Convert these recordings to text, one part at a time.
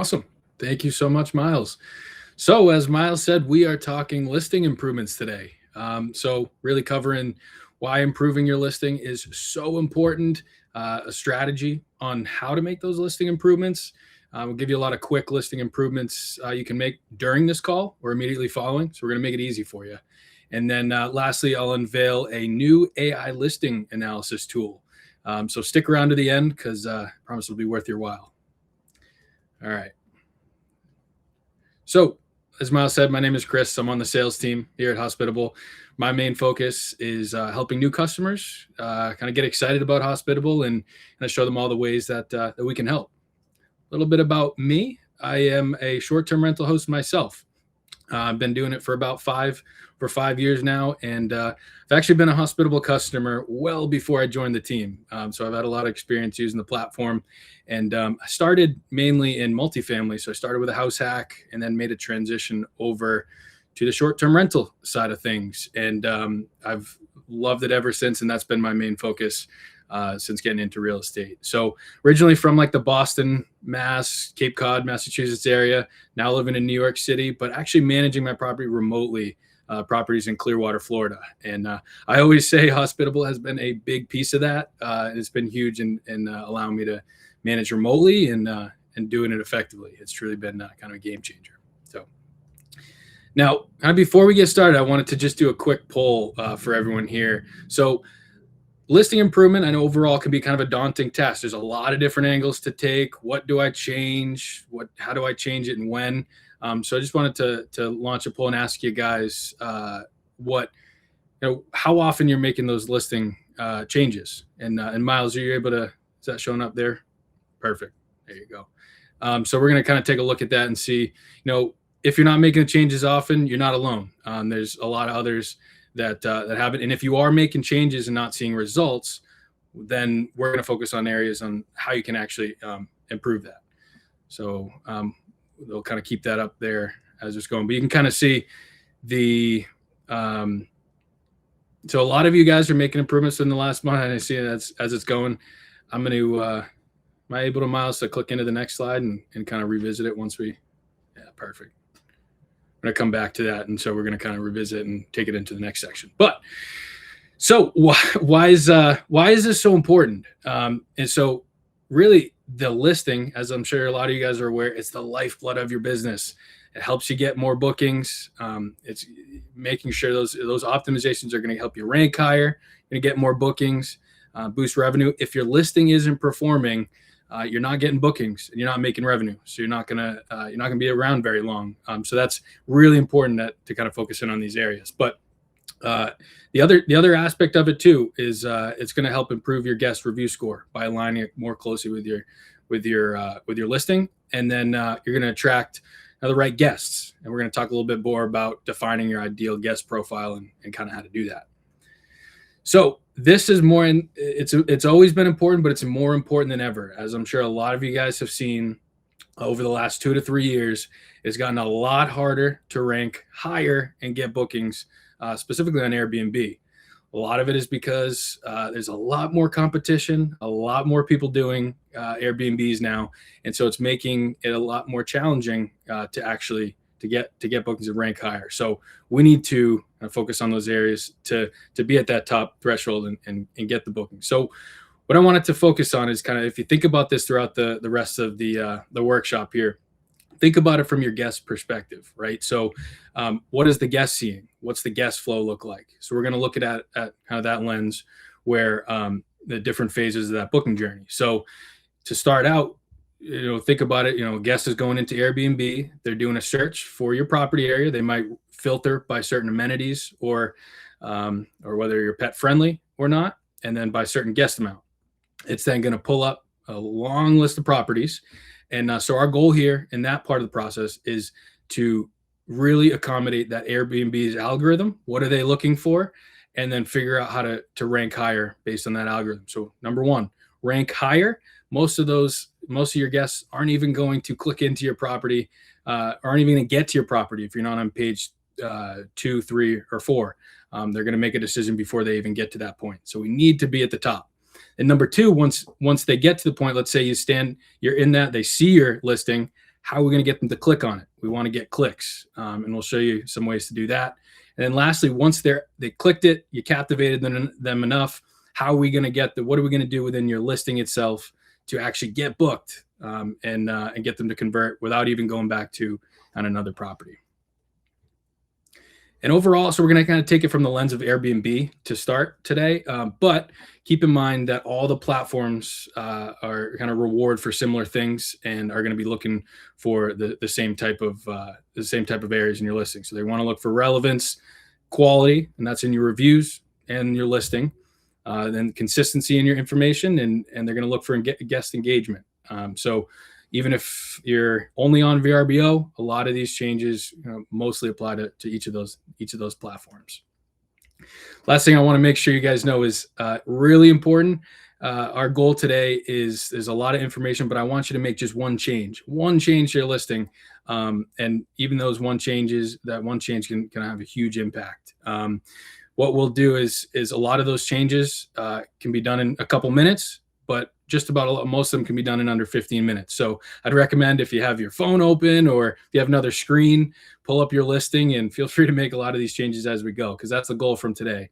Awesome. Thank you so much, Miles. So, as Miles said, we are talking listing improvements today. So, really covering why improving your listing is so important, a strategy on how to make those listing improvements. We'll give you a lot of quick listing improvements you can make during this call or immediately following. So, we're going to make it easy for you. And then lastly, I'll unveil a new AI listing analysis tool. So, stick around to the end because I promise it'll be worth your while. All right. So, as Miles said, my name is Chris. I'm on the sales team here at Hospitable. My main focus is helping new customers kind of get excited about Hospitable and show them all the ways that we can help. A little bit about me. I am a short-term rental host myself. I've been doing it for about 5 years now, and I've actually been a Hospitable customer well before I joined the team. So I've had a lot of experience using the platform, and I started mainly in multifamily. So I started with a house hack, and then made a transition over to the short-term rental side of things, and I've loved it ever since. And that's been my main focus since getting into real estate. So originally from like the Boston, Cape Cod, Massachusetts area, now living in New York City, but actually managing my property remotely, properties in Clearwater, Florida. And I always say Hospitable has been a big piece of that. It's been huge in allowing me to manage remotely and doing it effectively. It's truly been kind of a game changer. So now, before we get started, I wanted to just do a quick poll for everyone here. So listing improvement, I know overall can be kind of a daunting task. There's a lot of different angles to take. What do I change? How do I change it, and when? So I just wanted to launch a poll and ask you guys how often you're making those listing changes. And Miles, are you able to? Is that showing up there? Perfect. There you go. So we're going to kind of take a look at that and see. If you're not making the changes often, you're not alone. There's a lot of others that have it. And if you are making changes and not seeing results, then we're going to focus on areas on how you can actually improve that. So they'll kind of keep that up there as it's going. But you can kind of see so a lot of you guys are making improvements in the last month, and I see it as it's going. I'm going to, am I able to, Miles, to click into the next slide and kind of revisit it once we, yeah, perfect. I'm going to come back to that. And so we're going to kind of revisit and take it into the next section. But so why is this so important? And so really the listing, as I'm sure a lot of you guys are aware, it's the lifeblood of your business. It helps you get more bookings. It's making sure those optimizations are going to help you rank higher, going to get more bookings, boost revenue. If your listing isn't performing, you're not getting bookings and you're not making revenue. So you're not gonna be around very long. So that's really important to kind of focus in on these areas. But the other aspect of it too is it's going to help improve your guest review score by aligning it more closely with your listing, and then you're going to attract the right guests. And we're going to talk a little bit more about defining your ideal guest profile and kind of how to do that. So this is it's always been important, but it's more important than ever. As I'm sure a lot of you guys have seen over the last 2 to 3 years, it's gotten a lot harder to rank higher and get bookings, specifically on Airbnb. A lot of it is because there's a lot more competition, a lot more people doing Airbnbs now. And so it's making it a lot more challenging to get bookings and rank higher. So we need to focus on those areas to be at that top threshold and get the booking. So what I wanted to focus on is kind of, if you think about this throughout the rest of the workshop here, think about it from your guest perspective, right? So what is the guest seeing? What's the guest flow look like? So we're going to look at kind of that lens where the different phases of that booking journey. So to start out, think about it, a guest is going into Airbnb, they're doing a search for your property area. They might filter by certain amenities or whether you're pet friendly or not, and then by certain guest amount. It's then going to pull up a long list of properties. And so our goal here in that part of the process is to really accommodate that Airbnb's algorithm. What are they looking for? And then figure out how to rank higher based on that algorithm. So number one, rank higher. Most of your guests aren't even going to click into your property, aren't even going to get to your property if you're not on page 2, 3, or 4. They're going to make a decision before they even get to that point. So we need to be at the top. And number two, once they get to the point, let's say you're in that, they see your listing. how are we going to get them to click on it? We want to get clicks, and we'll show you some ways to do that. And then lastly, once they clicked it, you captivated them enough, how are we going to get what are we going to do within your listing itself to actually get booked, and get them to convert without even going back to on another property. And overall, so we're going to kind of take it from the lens of Airbnb to start today, but keep in mind that all the platforms are kind of reward for similar things and are going to be looking for the same type of areas in your listing. So they want to look for relevance, quality, and that's in your reviews and your listing, then consistency in your information, and they're going to look for guest engagement. So even if you're only on VRBO, a lot of these changes mostly apply to each of those platforms. Last thing I want to make sure you guys know is really important. Our goal today is there's a lot of information, but I want you to make just one change to your listing. And even those that one change can have a huge impact. What we'll do is a lot of those changes can be done in a couple minutes, but just about most of them can be done in under 15 minutes. So I'd recommend, if you have your phone open or if you have another screen, pull up your listing and feel free to make a lot of these changes as we go, because that's the goal from today.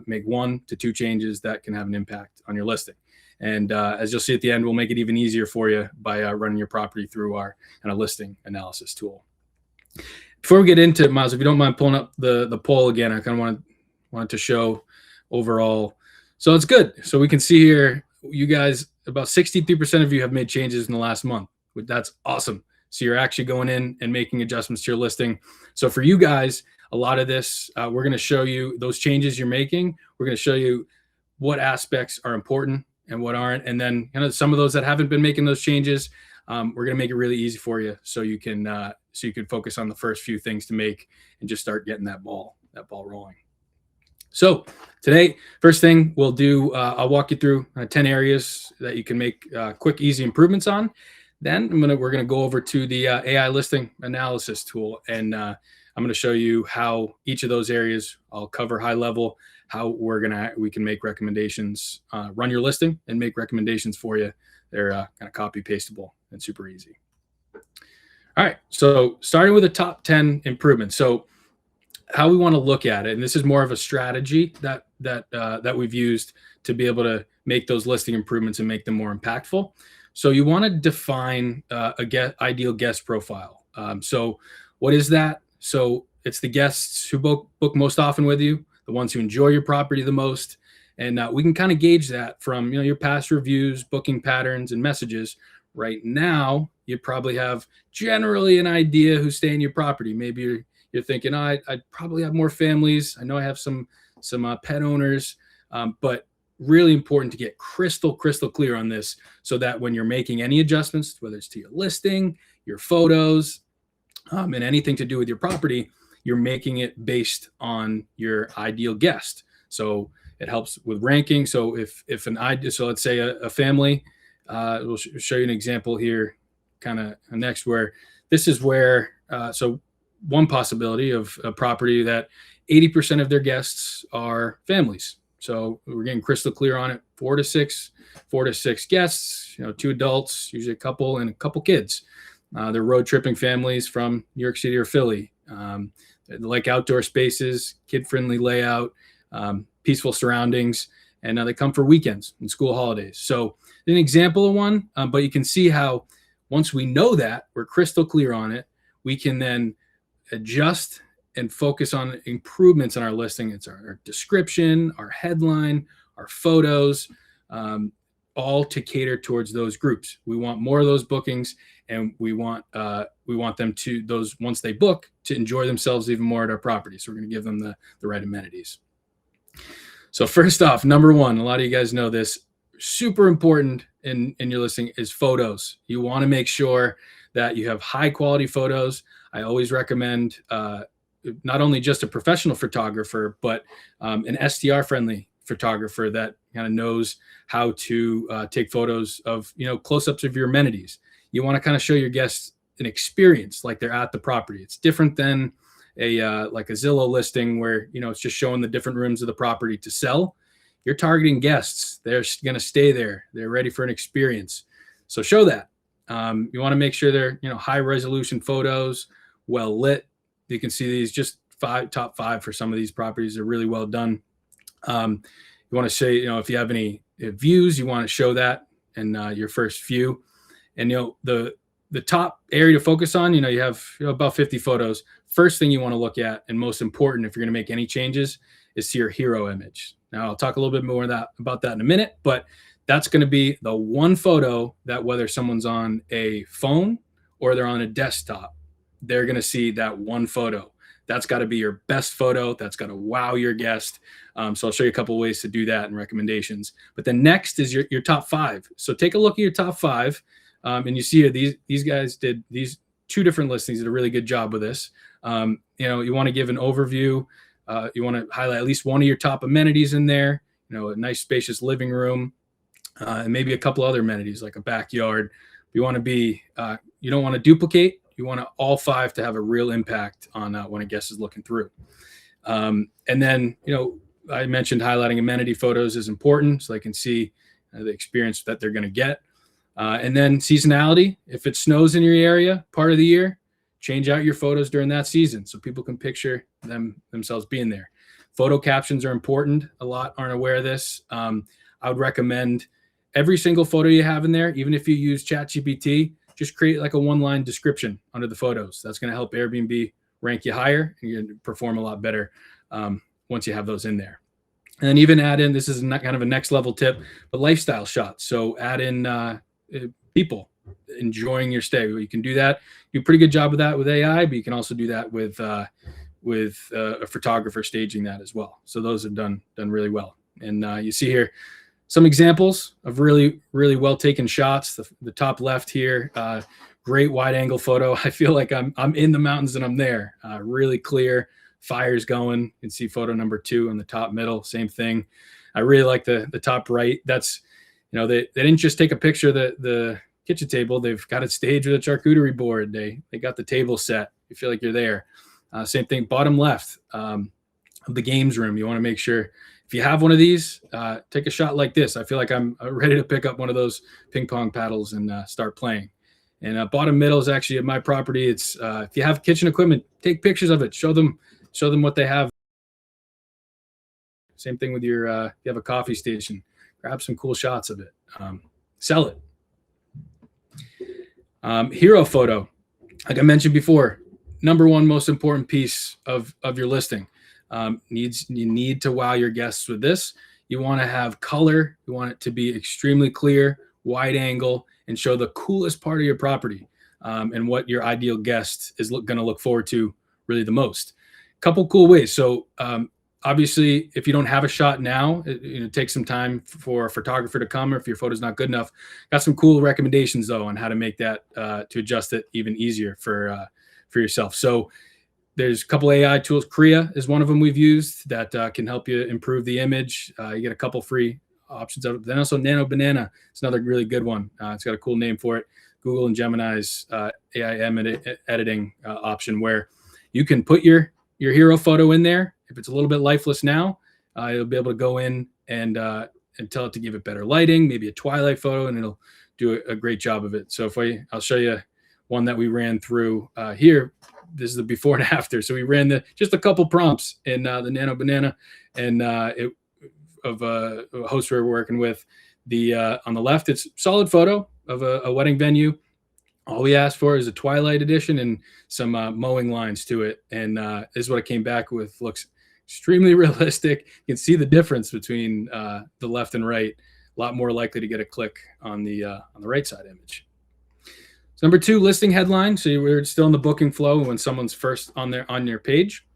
Make 1 to 2 changes that can have an impact on your listing. And as you'll see at the end, we'll make it even easier for you by running your property through our kind of listing analysis tool. Before we get into it, Miles, if you don't mind pulling up the poll again, I kind of wanted to show overall. So it's good. So we can see here, you guys, about 63% of you have made changes in the last month. That's awesome. So you're actually going in and making adjustments to your listing. So for you guys, a lot of this, we're going to show you those changes you're making. We're going to show you what aspects are important and what aren't. And then some of those that haven't been making those changes, we're going to make it really easy for you so you can focus on the first few things to make and just start getting that ball rolling. So today, first thing we'll do, I'll walk you through 10 areas that you can make quick, easy improvements on. Then we're going to go over to the AI listing analysis tool, and I'm going to show you how each of those areas, I'll cover high level, how we can make recommendations, run your listing and make recommendations for you. They're kind of copy pastable and super easy. All right, so starting with the top 10 improvements. So how we want to look at it, and this is more of a strategy that we've used to be able to make those listing improvements and make them more impactful. So you want to define ideal guest profile. So what is that? So it's the guests who book most often with you, the ones who enjoy your property the most, and we can kind of gauge that from your past reviews, booking patterns, and messages. Right now, you probably have generally an idea who's staying in your property. Maybe you're thinking, I'd probably have more families. I know I have some pet owners, but really important to get crystal clear on this, so that when you're making any adjustments, whether it's to your listing, your photos, and anything to do with your property, you're making it based on your ideal guest. So it helps with ranking. So so let's say a family, we'll show you an example here, kind of next, where this is where so one possibility of a property that 80% of their guests are families. So we're getting crystal clear on it. 4 to 6 guests, 2 adults, usually a couple, and a couple kids. They're road tripping families from New York City or Philly. They like outdoor spaces, kid-friendly layout, peaceful surroundings, and they come for weekends and school holidays. So an example of one, but you can see how once we know that, we're crystal clear on it, we can then adjust and focus on improvements in our listing. It's our description, our headline, our photos, all to cater towards those groups. We want more of those bookings, and we want them to, those once they book, to enjoy themselves even more at our property. So we're going to give them the right amenities. So first off, number one, a lot of you guys know this, super important in your listing is photos. You want to make sure that you have high quality photos. I always recommend not only just a professional photographer, but an STR friendly photographer that kind of knows how to take photos of, close-ups of your amenities. You want to kind of show your guests an experience like they're at the property. It's different than like a Zillow listing where, it's just showing the different rooms of the property to sell. You're targeting guests. They're going to stay there. They're ready for an experience. So show that. You want to make sure they're, high resolution photos, well lit. You can see these just top five for some of these properties are really well done. You want to say, if you have any views, you want to show that in your first view. And, the top area to focus on, you have about 50 photos. First thing you want to look at, and most important if you're going to make any changes, is to your hero image. Now, I'll talk a little bit more about that in a minute, but that's going to be the one photo that whether someone's on a phone or they're on a desktop, they're going to see that one photo. That's got to be your best photo. That's got to wow your guest. So I'll show you a couple of ways to do that and recommendations. But the next is your top five. So take a look at your top five. And you see here, these guys did these two different listings, did a really good job with this. You want to give an overview. You want to highlight at least one of your top amenities in there, a nice spacious living room, and maybe a couple other amenities like a backyard. You want to be, you don't want to duplicate. You want all five to have a real impact on when a guest is looking through. And then, I mentioned highlighting amenity photos is important so they can see the experience that they're going to get. And then seasonality, if it snows in your area part of the year, change out your photos during that season so people can picture themselves being there. Photo captions are important. A lot aren't aware of this. I would recommend every single photo you have in there, even if you use ChatGPT, just create like a one-line description under the photos. That's going to help Airbnb rank you higher, and you're going to perform a lot better once you have those in there. And then even add in, this is not kind of a next level tip, but lifestyle shots. So add in people enjoying your stay. You can do that. You do a pretty good job of that with AI, but you can also do that with a photographer staging that as well. So those have done really well. And you see here some examples of really, really well taken shots. The top left here, great wide angle photo. I feel like I'm in the mountains and I'm there. Really clear, fires going. You can see photo number 2 in the top middle, same thing. I really like the top right. That's, they didn't just take a picture of the kitchen table. They've got it staged with a charcuterie board. They got the table set. You feel like you're there. Same thing, bottom left of the games room. You want to make sure if you have one of these, take a shot like this. I feel like I'm ready to pick up one of those ping pong paddles and start playing. And bottom middle is actually at my property. It's if you have kitchen equipment, take pictures of it. Show them what they have. Same thing with your if you have a coffee station. Grab some cool shots of it. Sell it. Hero photo, like I mentioned before, number one most important piece of your listing. You need to wow your guests with this. You want to have color. You want it to be extremely clear, wide angle, and show the coolest part of your property and what your ideal guest is going to look forward to really the most. Couple cool ways. So obviously, if you don't have a shot now, it takes some time for a photographer to come, or if your photo's not good enough. Got some cool recommendations though on how to make that to adjust it even easier for yourself. So there's a couple AI tools. Kriya is one of them we've used that can help you improve the image. You get a couple free options of it. Then also Nano Banana is another really good one. It's got a cool name for it. Google and Gemini's AI editing option, where you can put your hero photo in there. If it's a little bit lifeless now, you'll be able to go in and tell it to give it better lighting, maybe a twilight photo, and it'll do a great job of it. So I'll show you one that we ran through here. This is the before and after. So we ran just a couple prompts in the Nano Banana, and of a host we're working with. On the left, it's solid photo of a wedding venue. All we asked for is a twilight edition and some mowing lines to it. And this is what I came back with. Looks extremely realistic. You can see the difference between the left and right. A lot more likely to get a click on the right side image. So number 2, listing headline. So we're still in the booking flow when someone's first on your page.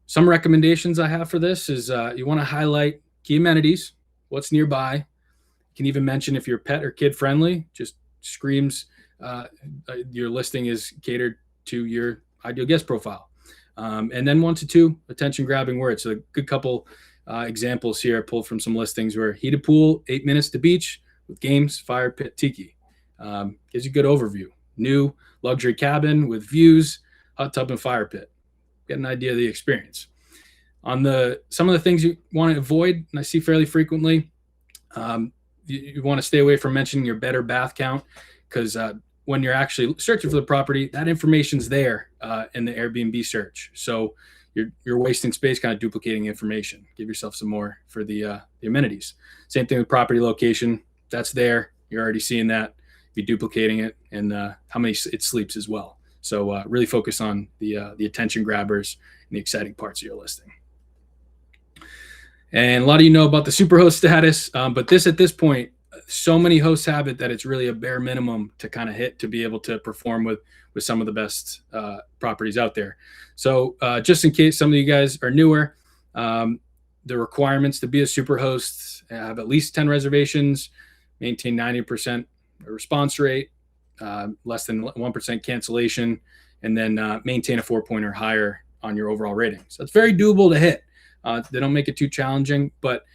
Some recommendations I have for this is you want to highlight key amenities, what's nearby. You can even mention if you're pet or kid friendly, just screams your listing is catered to your ideal guest profile. And then 1 to 2 attention grabbing words. So a good couple examples here I pulled from some listings where heated pool, 8 minutes to beach with games, fire pit, tiki. Gives you a good overview. New luxury cabin with views, hot tub and fire pit. Get an idea of the experience. On some of the things you want to avoid, and I see fairly frequently, you want to stay away from mentioning your bed or bath count. because when you're actually searching for the property, that information's there in the Airbnb search. So you're wasting space kind of duplicating information. Give yourself some more for the amenities. Same thing with property location. That's there. You're already seeing that. Be duplicating it, and how many it sleeps as well. So really focus on the attention grabbers and the exciting parts of your listing. And a lot of you know about the Superhost status, but at this point, so many hosts have it that it's really a bare minimum to kind of hit to be able to perform with some of the best properties out there. So just in case some of you guys are newer, the requirements to be a Superhost: have at least 10 reservations, maintain 90% response rate, less than 1% cancellation, and then maintain a 4-point or higher on your overall rating. So it's very doable to hit. They don't make it too challenging, but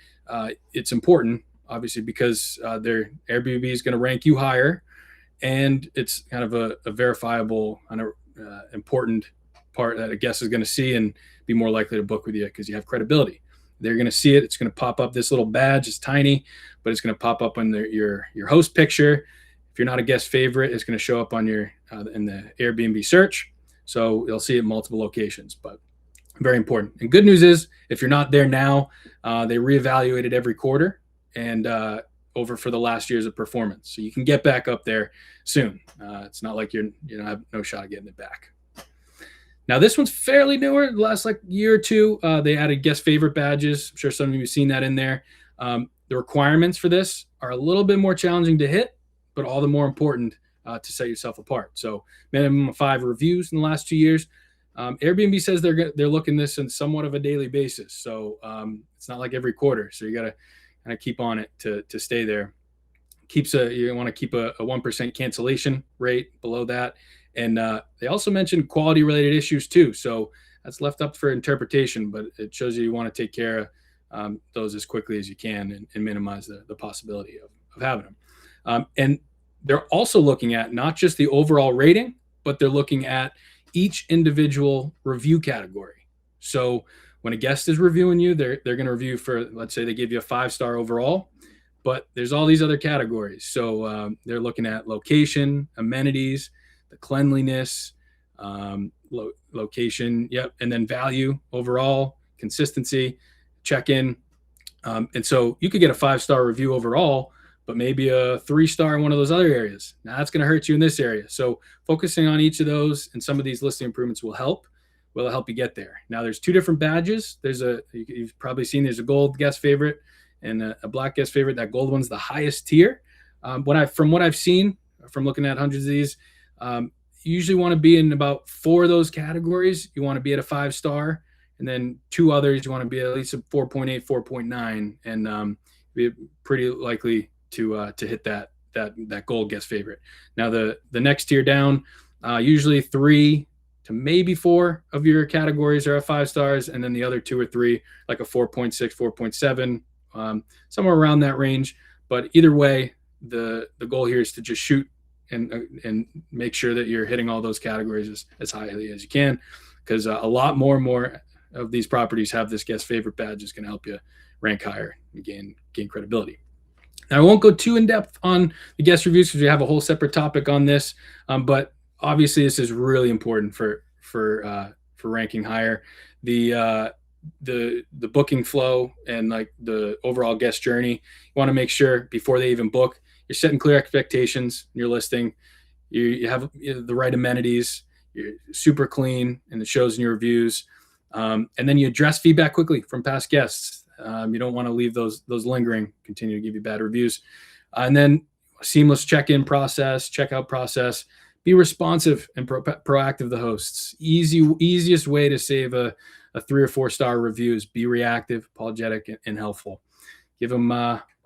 it's important, obviously, because their Airbnb is going to rank you higher, and it's kind of a verifiable and important part that a guest is going to see and be more likely to book with you because you have credibility. They're going to see it. It's going to pop up. This little badge is tiny, but it's going to pop up on your host picture. If you're not a guest favorite, it's going to show up on your in the Airbnb search. So you'll see it in multiple locations, but very important. And good news is, if you're not there now, they reevaluate it every quarter and over for the last years of performance. So you can get back up there soon. It's not like you have no shot at getting it back. Now, this one's fairly newer. The last year or two, they added guest favorite badges. I'm sure some of you have seen that in there. The requirements for this are a little bit more challenging to hit, but all the more important to set yourself apart. So minimum of 5 reviews in the last 2 years. Airbnb says they're looking this on somewhat of a daily basis. So it's not like every quarter. So you got to kind of keep on it to stay there. You want to keep a 1% cancellation rate below that. And they also mentioned quality related issues too. So that's left up for interpretation, but it shows you want to take care of those as quickly as you can and minimize the possibility of having them. And they're also looking at not just the overall rating, but they're looking at each individual review category. So when a guest is reviewing you, they're going to review for, let's say they give you a 5-star overall, but there's all these other categories. So they're looking at location, amenities, the cleanliness, location, and then value overall, consistency, check-in. And so you could get a 5-star review overall, but maybe a 3-star in one of those other areas. Now that's going to hurt you in this area. So focusing on each of those and some of these listing improvements will help you get there. Now there's 2 different badges. You've probably seen there's a gold guest favorite and a black guest favorite. That gold one's the highest tier. From what I've seen from looking at hundreds of these, you usually want to be in about 4 of those categories. You want to be at a 5-star, and then 2 others you want to be at least a 4.8, 4.9, and be pretty likely to hit that gold guest favorite. Now the next tier down, usually 3 to maybe 4 of your categories are at 5 stars, and then the other 2 or 3 like a 4.6, 4.7, somewhere around that range. But either way, the goal here is to just shoot and make sure that you're hitting all those categories as highly as you can, because a lot more of these properties have this guest favorite badge is going to help you rank higher and gain credibility. Now, I won't go too in depth on the guest reviews because we have a whole separate topic on this, but obviously this is really important for ranking higher. The booking flow and the overall guest journey, you want to make sure before they even book, you're setting clear expectations in your listing. You have the right amenities. You're super clean, and it shows in your reviews. And then you address feedback quickly from past guests. You don't want to leave those lingering, continue to give you bad reviews. And then seamless check-in process, checkout process. Be responsive and proactive. The hosts. Easiest way to save a 3 or 4-star review is be reactive, apologetic, and helpful. Give them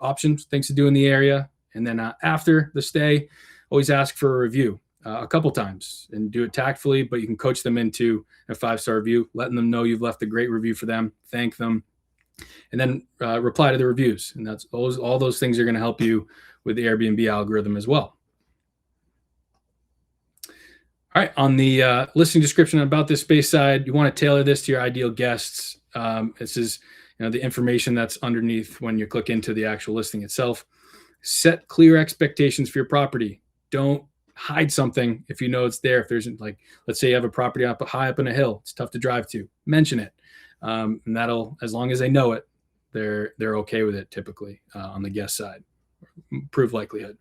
options, things to do in the area. And then after the stay, always ask for a review a couple times and do it tactfully, but you can coach them into a 5-star review, letting them know you've left a great review for them, thank them, and then reply to the reviews. And that's all those things are going to help you with the Airbnb algorithm as well. All right, on the listing description about this space side, you want to tailor this to your ideal guests. This is the information that's underneath when you click into the actual listing itself. Set clear expectations for your property. don't hide something if you know it's there. If there's like, let's say you have a property up high up in a hill, it's tough to drive to, mention it. And that'll, as long as they know it, they're okay with it typically on the guest side, improve likelihood.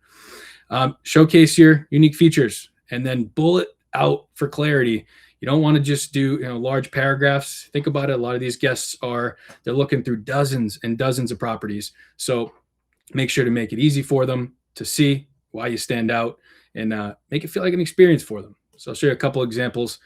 Showcase your unique features and then bullet out for clarity. You don't want to just do large paragraphs. Think about it. A lot of these guests they're looking through dozens and dozens of properties. So make sure to make it easy for them to see why you stand out and make it feel like an experience for them. So I'll show you a couple examples.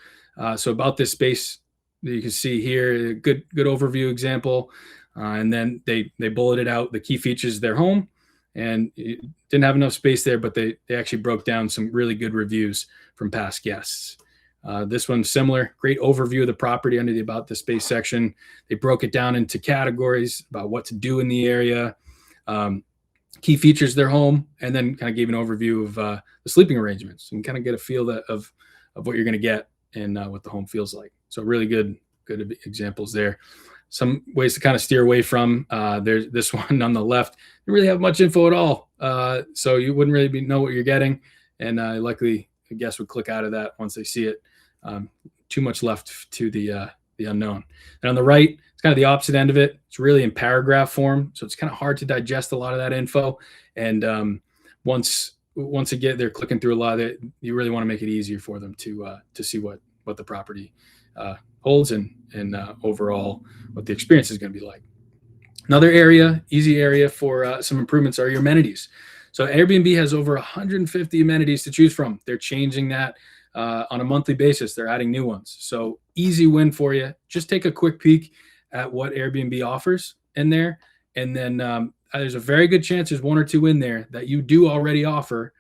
So about this space that you can see here, a good overview example. And then they bulleted out the key features of their home, and it didn't have enough space there, but they actually broke down some really good reviews from past guests. This one's similar, great overview of the property under the about the space section. They broke it down into categories about what to do in the area, key features of their home, and then kind of gave an overview of the sleeping arrangements and kind of get a feel of what you're going to get and what the home feels like. So really good examples there. Some ways to kind of steer away from. There's this one on the left. You really have much info at all, so you wouldn't really know what you're getting, and likely the guest would click out of that once they see it. Too much left to the unknown. And on the right, it's kind of the opposite end of it. It's really in paragraph form, so it's kind of hard to digest a lot of that info. And once they're clicking through a lot of it, you really want to make it easier for them to see what the property holds and overall what the experience is going to be like. Another easy area for some improvements are your amenities. So Airbnb has over 150 amenities to choose from. They're changing that on a monthly basis. They're adding new ones. So easy win for you. Just take a quick peek at what Airbnb offers in there. And then there's a very good chance there's one or two in there that you do already offer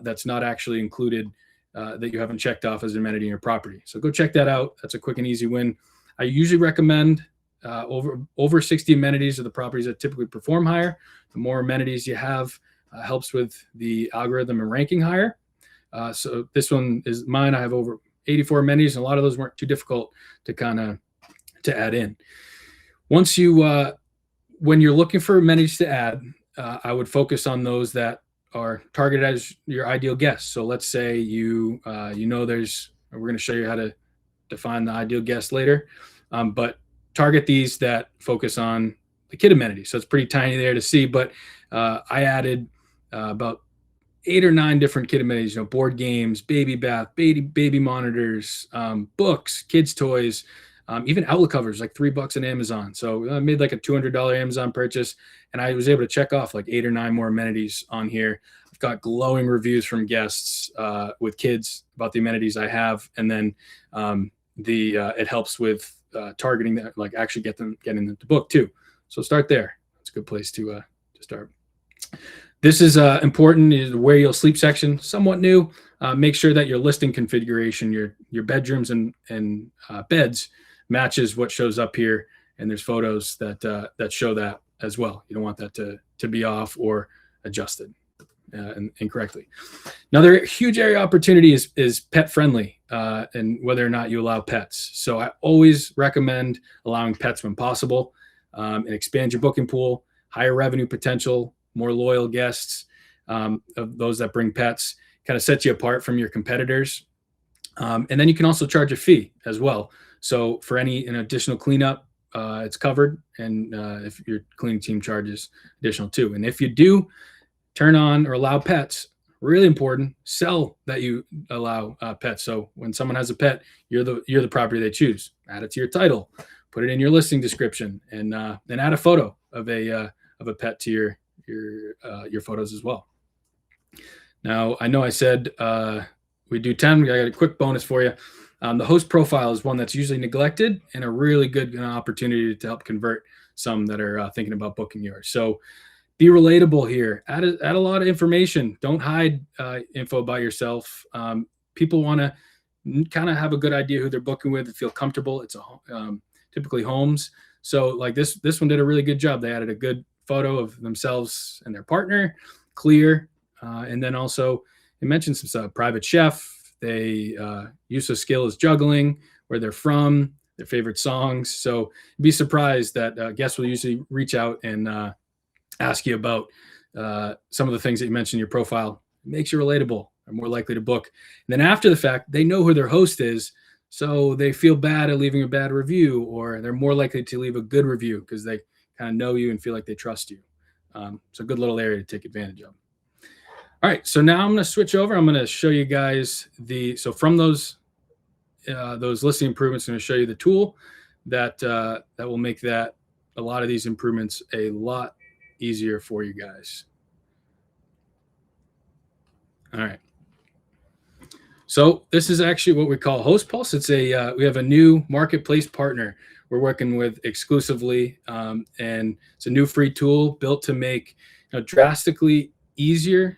that's not actually included, that you haven't checked off as an amenity in your property. So go check that out. That's a quick and easy win. I usually recommend over 60 amenities of the properties that typically perform higher. The more amenities you have helps with the algorithm and ranking higher. So this one is mine. I have over 84 amenities, and a lot of those weren't too difficult to add in. Once you, when you're looking for amenities to add, I would focus on those that are targeted as your ideal guest. So let's say we're going to show you how to define the ideal guest later, but target these that focus on the kid amenities. So it's pretty tiny there to see, but I added about 8 or 9 different kid amenities, board games, baby bath, baby monitors, books, kids toys, even outlet covers, like $3 on Amazon. So I made like a $200 Amazon purchase, and I was able to check off like 8 or 9 more amenities on here. I've got glowing reviews from guests with kids about the amenities I have, and then it helps with targeting that, like actually getting them to book too. So start there. That's a good place to start. This is important, is where you'll sleep section, somewhat new. Make sure that your listing configuration, your bedrooms and beds matches what shows up here. And there's photos that show that as well. You don't want that to be off or adjusted incorrectly. Another huge area opportunity is pet friendly and whether or not you allow pets. So I always recommend allowing pets when possible, and expand your booking pool, higher revenue potential, more loyal guests of those that bring pets, kind of sets you apart from your competitors. And then you can also charge a fee as well. So for an additional cleanup, it's covered. And if your cleaning team charges additional too. And if you do turn on or allow pets, really important, sell that you allow pets. So when someone has a pet, you're the property they choose. Add it to your title, put it in your listing description, and then add a photo of a pet to your photos as well. Now, I know I said we do 10. I got a quick bonus for you. The host profile is one that's usually neglected and a really good opportunity to help convert some that are thinking about booking yours. So be relatable here. Add a lot of information. Don't hide info about yourself. People want to kind of have a good idea who they're booking with and feel comfortable. It's typically homes. So like this one did a really good job. They added a good photo of themselves and their partner, clear, and then also they mentioned some stuff. Private chef. They use of skill is juggling, where they're from, their favorite songs. So be surprised that guests will usually reach out and ask you about some of the things that you mentioned in your profile. It makes you relatable. They're more likely to book. And then after the fact, they know who their host is, so they feel bad at leaving a bad review, or they're more likely to leave a good review because they kind of know you and feel like they trust you. So a good little area to take advantage of. All right, so now I'm going to switch over. I'm going to show you guys so from those listing improvements, I'm going to show you the tool that will make a lot of these improvements a lot easier for you guys. All right. So this is actually what we call Hospitable. It's we have a new marketplace partner we're working with exclusively, and it's a new free tool built to make drastically easier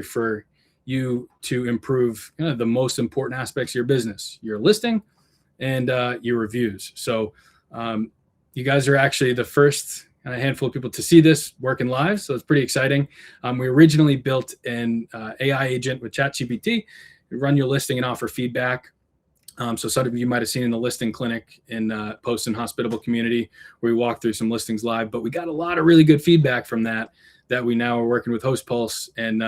for you to improve the most important aspects of your business, your listing and your reviews. So you guys are actually the first handful of people to see this working live, so it's pretty exciting. We originally built an AI agent with ChatGPT to run your listing and offer feedback. So some of you might have seen in the listing clinic in Post and Hospitable community where we walked through some listings live, but we got a lot of really good feedback from that we now are working with Hospitable and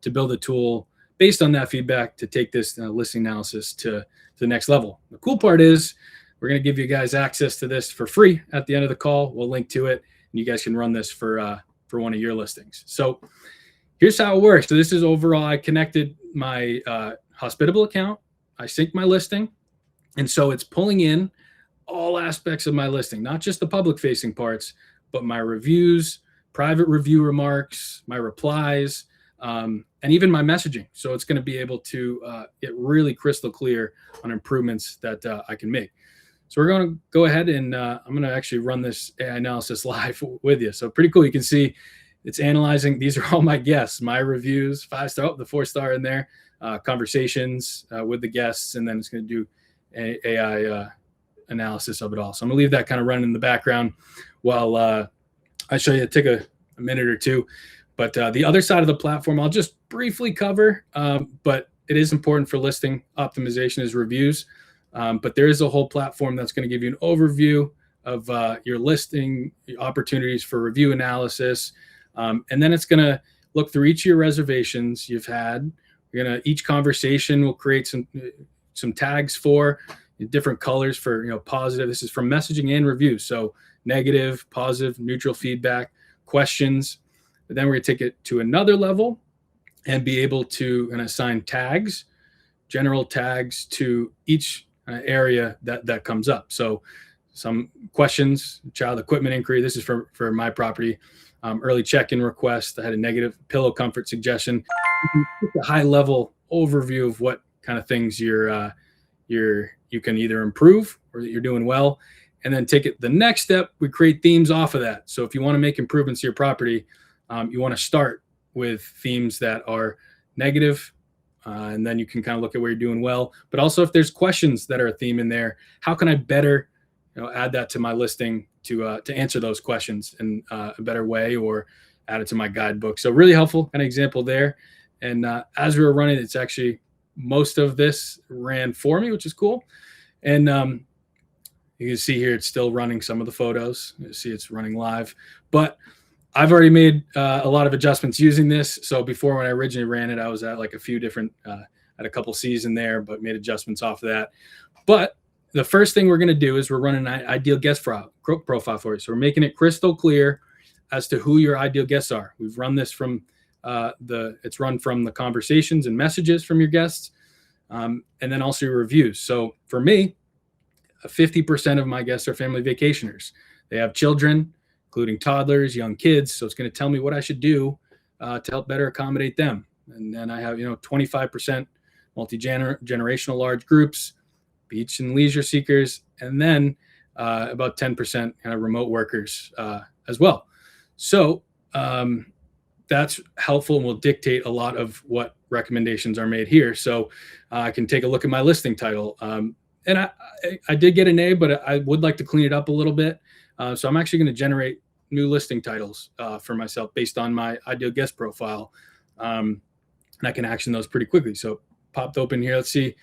to build a tool based on that feedback to take this listing analysis to the next level. The cool part is we're going to give you guys access to this for free at the end of the call. We'll link to it, and you guys can run this for one of your listings. So here's how it works. So this is overall, I connected my Hospitable account. I synced my listing. And so it's pulling in all aspects of my listing, not just the public facing parts, but my reviews, private review remarks, my replies, and even my messaging. So it's going to be able to get really crystal clear on improvements that I can make. So we're going to go ahead and I'm going to actually run this AI analysis live with you. So pretty cool. You can see it's analyzing. These are all my guests, my reviews, 5-star, the 4-star in there, conversations with the guests, and then it's going to do AI analysis of it all. So I'm going to leave that kind of running in the background while I show you. Take a minute or two. But the other side of the platform, I'll just briefly cover, but it is important for listing optimization is reviews. But there is a whole platform that's going to give you an overview of your listing opportunities for review analysis. And then it's going to look through each of your reservations you've had. Each conversation will create some tags for different colors for positive. This is from messaging and reviews. So negative, positive, neutral feedback, questions. But then we're going to take it to another level and be able to assign tags, general tags to each area that comes up. So some questions, child equipment inquiry. This is for my property. Early check-in request. I had a negative pillow comfort suggestion. A high level overview of what kind of things you can either improve or that you're doing well, and then take it the next step. We create themes off of that. So if you want to make improvements to your property, you want to start with themes that are negative, and then you can kind of look at where you're doing well. But also, if there's questions that are a theme in there, how can I better add that to my listing to answer those questions in a better way, or add it to my guidebook. So really helpful kind of example there. And as we were running, it's actually most of this ran for me, which is cool. And you can see here, it's still running some of the photos. You see it's running live, but I've already made a lot of adjustments using this. So before, when I originally ran it, I was at like a few different, had a couple C's in there, but made adjustments off of that. But the first thing we're going to do is we're running an ideal guest profile for you. So we're making it crystal clear as to who your ideal guests are. We've run this from it's run from the conversations and messages from your guests, and then also your reviews. So for me, 50% of my guests are family vacationers. They have children, including toddlers, young kids. So it's going to tell me what I should do to help better accommodate them. And then I have 25% multi-generational large groups, beach and leisure seekers, and then about 10% kind of remote workers as well. So that's helpful and will dictate a lot of what recommendations are made here. So I can take a look at my listing title. And I did get an A, but I would like to clean it up a little bit. So I'm actually going to generate new listing titles for myself based on my ideal guest profile. And I can action those pretty quickly. So popped open here. Let's see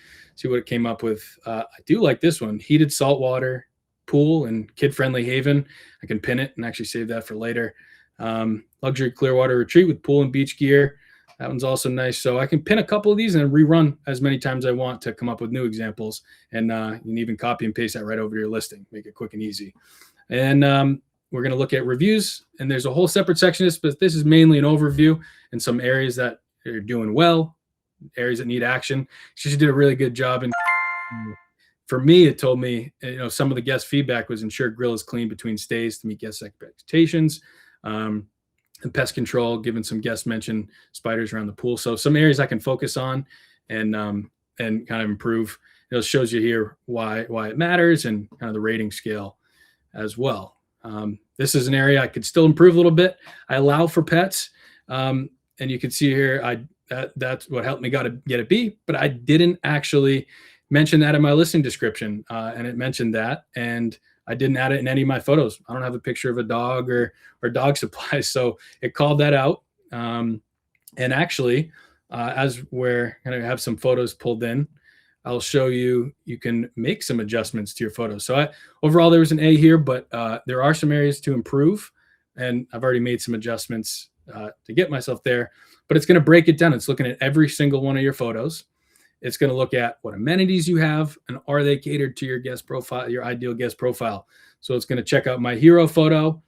what it came up with. I do like this one: heated saltwater pool and kid-friendly haven. I can pin it and actually save that for later. Luxury Clearwater retreat with pool and beach gear. That one's also nice. So I can pin a couple of these and rerun as many times I want to come up with new examples. And you can even copy and paste that right over to your listing, make it quick and easy. And we're going to look at reviews. And there's a whole separate section of this, but this is mainly an overview and some areas that are doing well, areas that need action. She did a really good job. And for me, it told me, some of the guest feedback was ensure grill is clean between stays to meet guest expectations. And pest control, given some guests mentioned spiders around the pool. So some areas I can focus on and kind of improve. It shows you here why it matters and kind of the rating scale as well. This is an area I could still improve a little bit. I allow for pets, and you can see here that's what helped me get a B, but I didn't actually mention that in my listing description, and it mentioned that, and I didn't add it in any of my photos. I don't have a picture of a dog or dog supplies, so it called that out. And actually, as we're going to have some photos pulled in, I'll show you can make some adjustments to your photos. So overall, there was an A here, but there are some areas to improve, and I've already made some adjustments to get myself there. But it's going to break it down. It's looking at every single one of your photos. It's going to look at what amenities you have and are they catered to your guest profile, your ideal guest profile. So it's going to check out my hero photo.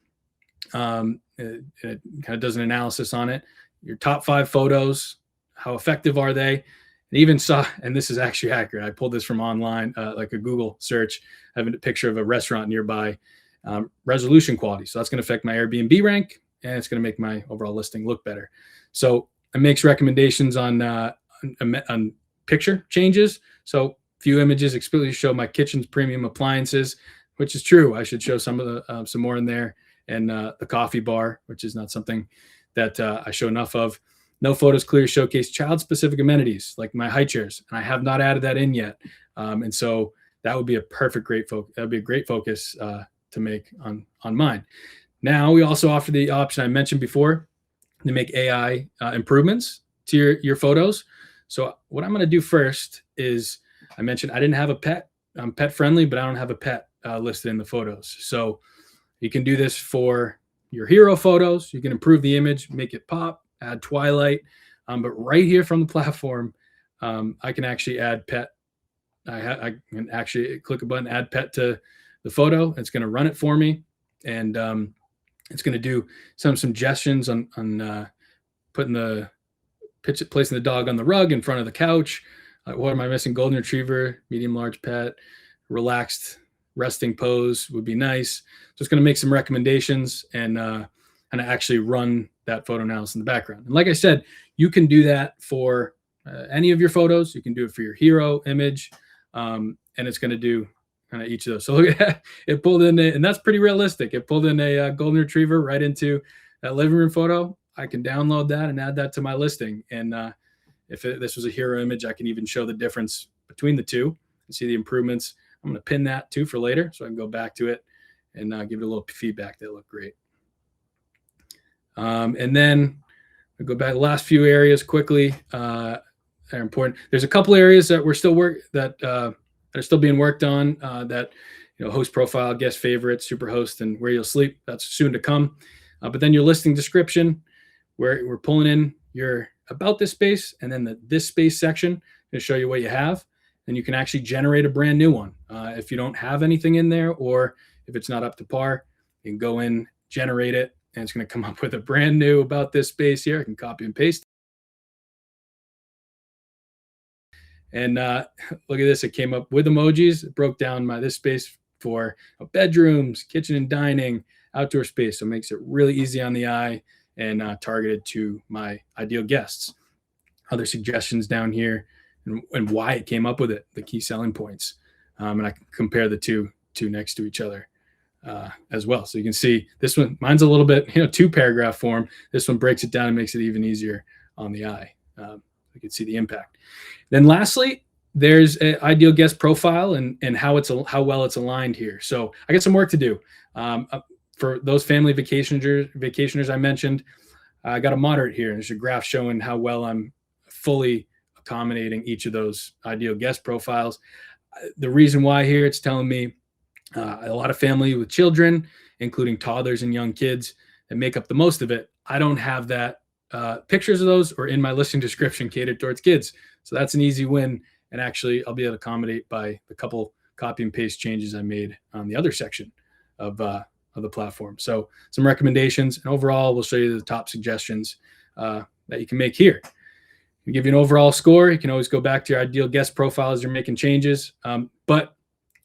It kind of does an analysis on it. Your top 5 photos, how effective are they? And even and this is actually accurate. I pulled this from online, like a Google search, having a picture of a restaurant nearby. Resolution quality. So that's going to affect my Airbnb rank, and it's going to make my overall listing look better. So it makes recommendations on picture changes. So few images explicitly show my kitchen's premium appliances, which is true. I should show some of the some more in there, and the coffee bar, which is not something that I show enough of. No photos clearly showcase child-specific amenities like my high chairs, and I have not added that in yet. And so that would be a great focus. That would be a great focus to make on mine. Now we also offer the option I mentioned before to make AI improvements to your photos. So what I'm going to do first is, I mentioned I didn't have a pet. I'm pet friendly, but I don't have a pet listed in the photos. So you can do this for your hero photos. You can improve the image, make it pop, add twilight. But right here from the platform, I can actually add pet. I can actually click a button, add pet to the photo. It's going to run it for me. And it's going to do some suggestions on placing the dog on the rug in front of the couch. What am I missing? Golden retriever, medium, large pet, relaxed resting pose would be nice. So it's going to make some recommendations and actually run that photo analysis in the background. And like I said, you can do that for any of your photos. You can do it for your hero image, and it's going to do kind of each of those. So look at that. It pulled in, and that's pretty realistic. It pulled in a golden retriever right into that living room photo. I can download that and add that to my listing. And if this was a hero image, I can even show the difference between the two and see the improvements. I'm going to pin that too for later, so I can go back to it and give it a little feedback. That look great. And then I'll go back to the last few areas quickly. That are important. There's a couple areas that we're still that are still being worked on. That host profile, guest favorites, Superhost, and where you'll sleep. That's soon to come. But then your listing description, where we're pulling in your about this space, and then this space section to show you what you have. And you can actually generate a brand new one. If you don't have anything in there, or if it's not up to par, you can go in, generate it, and it's going to come up with a brand new about this space here. I can copy and paste. And look at this. It came up with emojis. It broke down this space for bedrooms, kitchen and dining, outdoor space. So it makes it really easy on the eye and targeted to my ideal guests. Other suggestions down here and why it came up with it, the key selling points. And I can compare the two next to each other as well. So you can see this one, mine's a little bit, 2-paragraph form. This one breaks it down and makes it even easier on the eye. You can see the impact. Then lastly, there's an ideal guest profile and how well it's aligned here. So I got some work to do. For those family vacationers I mentioned, I got a moderate here. There's a graph showing how well I'm fully accommodating each of those ideal guest profiles. The reason why here, it's telling me a lot of family with children, including toddlers and young kids, that make up the most of it. I don't have that pictures of those or in my listing description catered towards kids. So that's an easy win. And actually, I'll be able to accommodate by the couple copy and paste changes I made on the other section of the platform. So some recommendations, and overall, we'll show you the top suggestions that you can make here. We give you an overall score. You can always go back to your ideal guest profile as you're making changes. But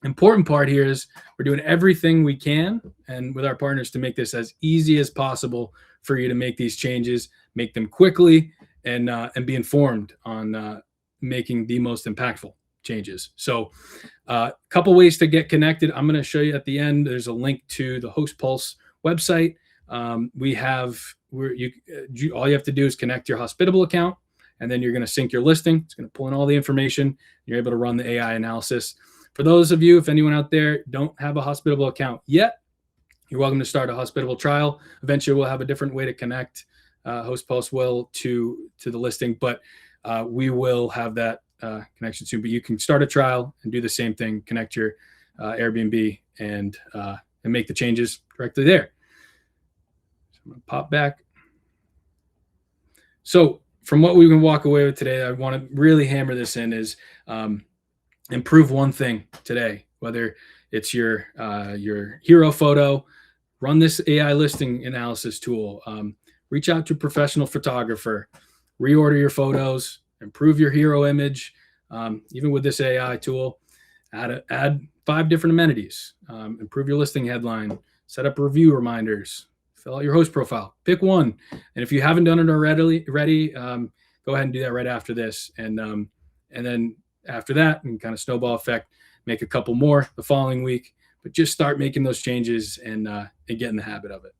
important part here is we're doing everything we can and with our partners to make this as easy as possible for you to make these changes, make them quickly, and be informed on making the most impactful changes. So a couple ways to get connected. I'm going to show you at the end. There's a link to the HostPulse website. All you have to do is connect your Hospitable account, and then you're going to sync your listing. It's going to pull in all the information. You're able to run the AI analysis. For those of you, if anyone out there don't have a Hospitable account yet, you're welcome to start a Hospitable trial. Eventually, we'll have a different way to connect. HostPulse will to the listing, but we will have that connection soon. But you can start a trial and do the same thing. Connect your Airbnb and make the changes directly there. So I'm going to pop back. So from what we can walk away with today, I want to really hammer this in is improve one thing today, whether it's your hero photo, run this AI listing analysis tool, reach out to a professional photographer, reorder your photos, improve your hero image. Even with this AI tool, add 5 different amenities, improve your listing headline, set up review reminders, fill out your host profile, pick one. And if you haven't done it already, go ahead and do that right after this. And then after that, and kind of snowball effect, make a couple more the following week, but just start making those changes and get in the habit of it.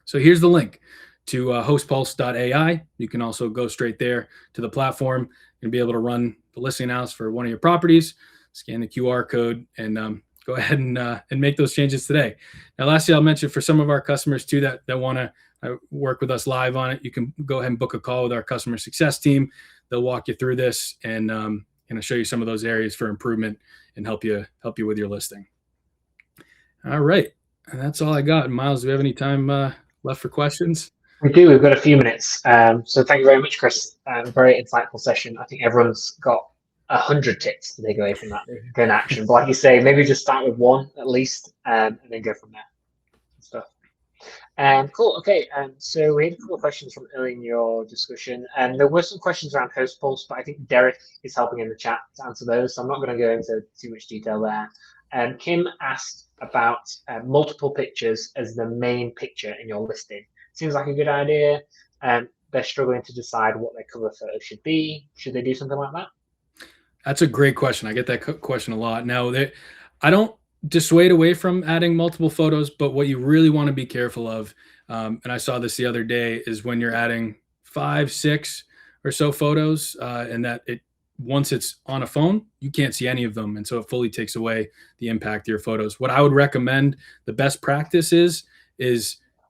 So here's the link to hostpulse.ai. You can also go straight there to the platform and be able to run the listing analysis for one of your properties, scan the QR code, and go ahead and make those changes today. Now, lastly, I'll mention for some of our customers too that want to work with us live on it, you can go ahead and book a call with our customer success team. They'll walk you through this and show you some of those areas for improvement and help you with your listing. All right, and that's all I got. Miles, do we have any time left for questions? We do. We've got a few minutes. So thank you very much, Chris. Very insightful session. I think everyone's got 100 tips to take away from that. Go in action. But like you say, maybe just start with one at least, and then go from there. Stuff. Cool. Okay. So we had a couple of questions from early in your discussion, and there were some questions around HostPulse, but I think Derek is helping in the chat to answer those. So I'm not going to go into too much detail there. Kim asked about multiple pictures as the main picture in your listing. Seems like a good idea. They're struggling to decide what their cover photo should be. Should they do something like that? That's a great question. I get that question a lot. Now, I don't dissuade away from adding multiple photos, but what you really want to be careful of, and I saw this the other day, is when you're adding 5, 6 or so photos, and that once it's on a phone, you can't see any of them, and so it fully takes away the impact of your photos. What I would recommend, the best practice is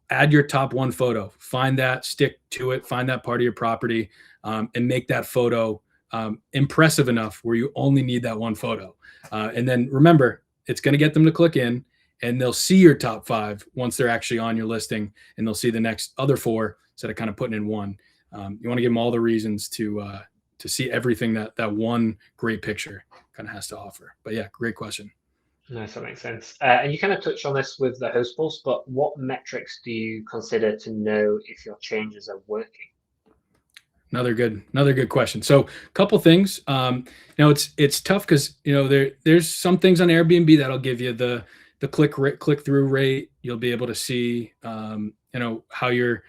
add your top 1 photo. Find that, stick to it, find that part of your property, and make that photo impressive enough where you only need that 1 photo. And then remember, it's going to get them to click in, and they'll see your top 5 once they're actually on your listing, and they'll see the next other 4 instead of kind of putting in 1. You want to give them all the reasons to see everything that one great picture kind of has to offer. But yeah, great question. Nice, that makes sense. And you kind of touched on this with the HostPulse, but what metrics do you consider to know if your changes are working? Another good question. So a couple things. It's tough because there's some things on Airbnb that'll give you the click through rate. You'll be able to see how your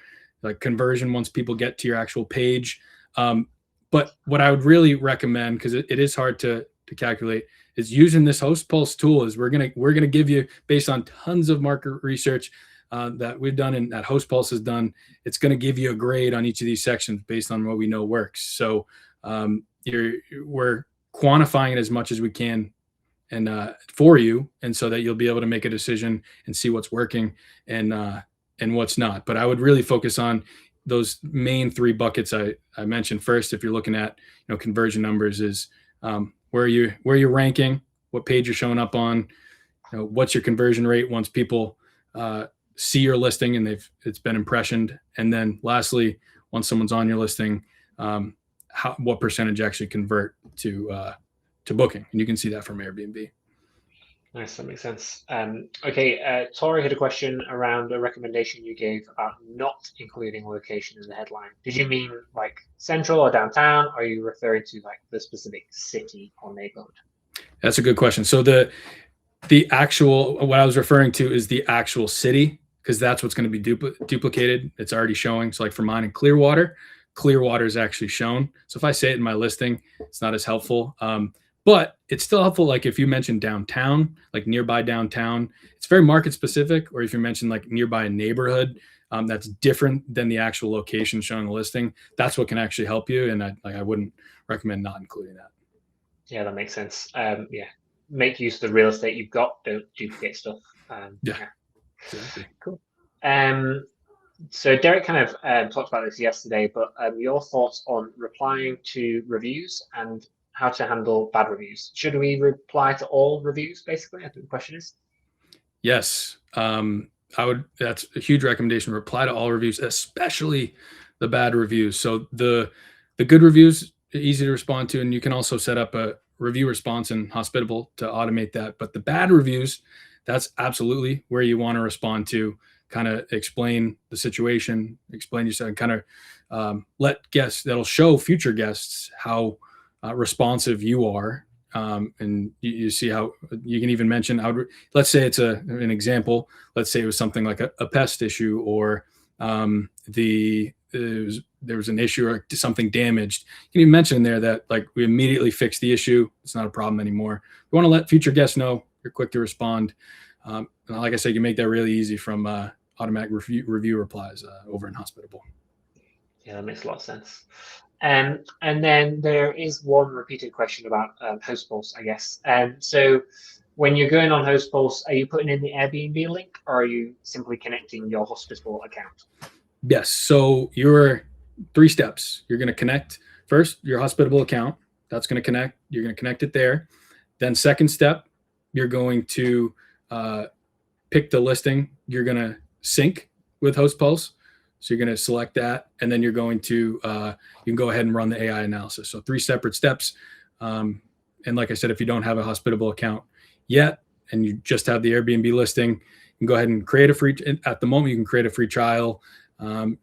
conversion once people get to your actual page. But what I would really recommend, because it is hard to calculate, is using this HostPulse tool. Is we're gonna give you, based on tons of market research that we've done and that HostPulse has done, it's going to give you a grade on each of these sections based on what we know works. So we're quantifying it as much as we can and for you, and so that you'll be able to make a decision and see what's working and what's not. But I would really focus on those main 3 buckets I mentioned. First, if you're looking at conversion numbers, is where you're ranking, what page you're showing up on, what's your conversion rate once people see your listing and it's been impressioned, and then lastly, once someone's on your listing, what percentage actually convert to booking, and you can see that from Airbnb. Nice, that makes sense. Okay, Tori had a question around a recommendation you gave about not including location in the headline. Did you mean like central or downtown? Or are you referring to like the specific city or neighborhood? That's a good question. So the actual, what I was referring to is the actual city, because that's what's going to be duplicated. It's already showing. So like for mine in Clearwater is actually shown. So if I say it in my listing, it's not as helpful. But it's still helpful. Like if you mention downtown, like nearby downtown, it's very market specific. Or if you mention like nearby a neighborhood, that's different than the actual location shown in the listing. That's what can actually help you. And I wouldn't recommend not including that. Yeah, that makes sense. Yeah, make use of the real estate you've got. Don't duplicate stuff. Yeah, exactly. Cool. So Derek kind of talked about this yesterday, but your thoughts on replying to reviews and how to handle bad reviews. Should we reply to all reviews, basically? I think the question is. Yes, I would. That's a huge recommendation. Reply to all reviews, especially the bad reviews. So the good reviews are easy to respond to, and you can also set up a review response in Hospitable to automate that. But the bad reviews, that's absolutely where you want to respond to. Kind of explain the situation, explain yourself, and kind of let guests. That'll show future guests how responsive you are, and you see how you can even mention. Let's say it's an example. Let's say it was something like a pest issue, or there was an issue or something damaged. You can even mention in there that like we immediately fixed the issue. It's not a problem anymore. We want to let future guests know you're quick to respond. And like I said, you make that really easy from automatic review replies over in Hospitable. Yeah, that makes a lot of sense. And then there is one repeated question about Hospitable, I guess. So when you're going on Hospitable, are you putting in the Airbnb link, or are you simply connecting your Hospitable account? Yes. So you're 3 steps. You're going to connect first your Hospitable account. That's going to connect. You're going to connect it there. Then second step, you're going to pick the listing. You're going to sync with Hospitable. So you're going to select that, and then you're going to you can go ahead and run the AI analysis. So 3 separate steps. And like I said, if you don't have a Hospitable account yet, and you just have the Airbnb listing, you can go ahead and create a free. At the moment, you can create a free trial,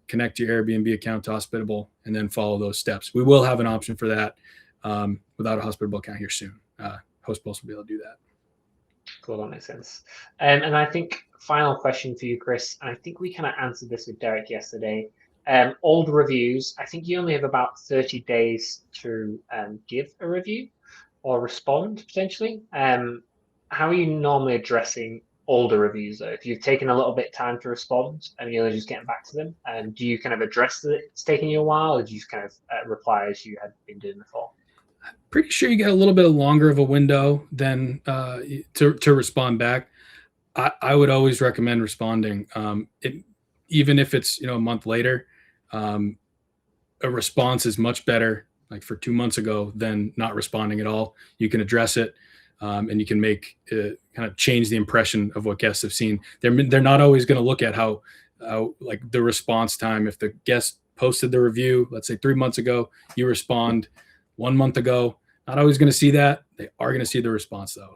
connect your Airbnb account to Hospitable, and then follow those steps. We will have an option for that without a Hospitable account here soon. Hospitable will be able to do that. Cool, that makes sense. And I think final question for you, Chris. And I think we kind of answered this with Derek yesterday. Old reviews. I think you only have about 30 days to give a review or respond potentially. How are you normally addressing older reviews though? If you've taken a little bit of time to respond and you're just getting back to them, do you kind of address that it's taking you a while, or do you just kind of reply as you had been doing before? Pretty sure you get a little bit longer of a window than to respond back. I would always recommend responding, even if it's a month later. A response is much better, like for 2 months ago, than not responding at all. You can address it, and you can make kind of change the impression of what guests have seen. They're not always going to look at how like the response time. If the guest posted the review, let's say 3 months ago, you respond 1 month ago, not always going to see that. They are going to see the response though.